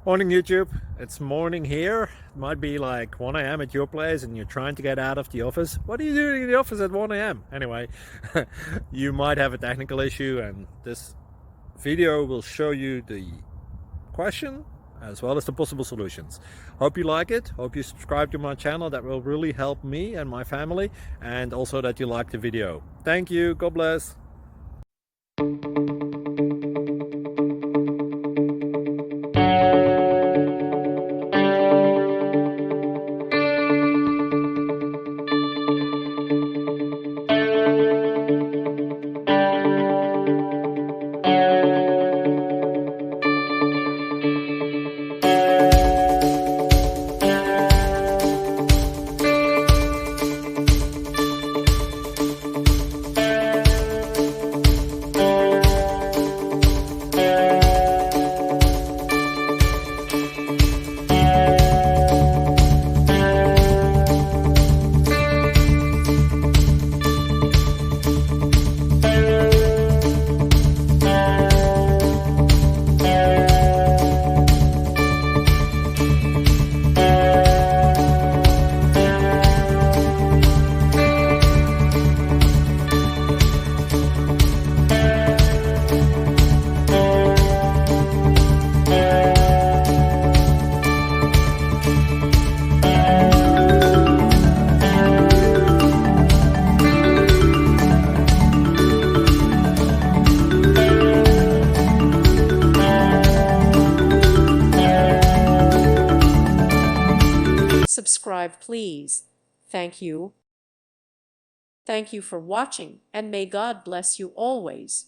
Morning YouTube, it's morning here. It might be like 1 a.m. at your place and you're trying to get out of the office. What are you doing in the office at 1 a.m.? Anyway, you might have a technical issue and this video will show you the question as well as the possible solutions. Hope you like it, hope you subscribe to my channel. That will really help me and my family, and also that you like the video. Thank you, God bless. Subscribe, please. Thank you. Thank you for watching, and may God bless you always.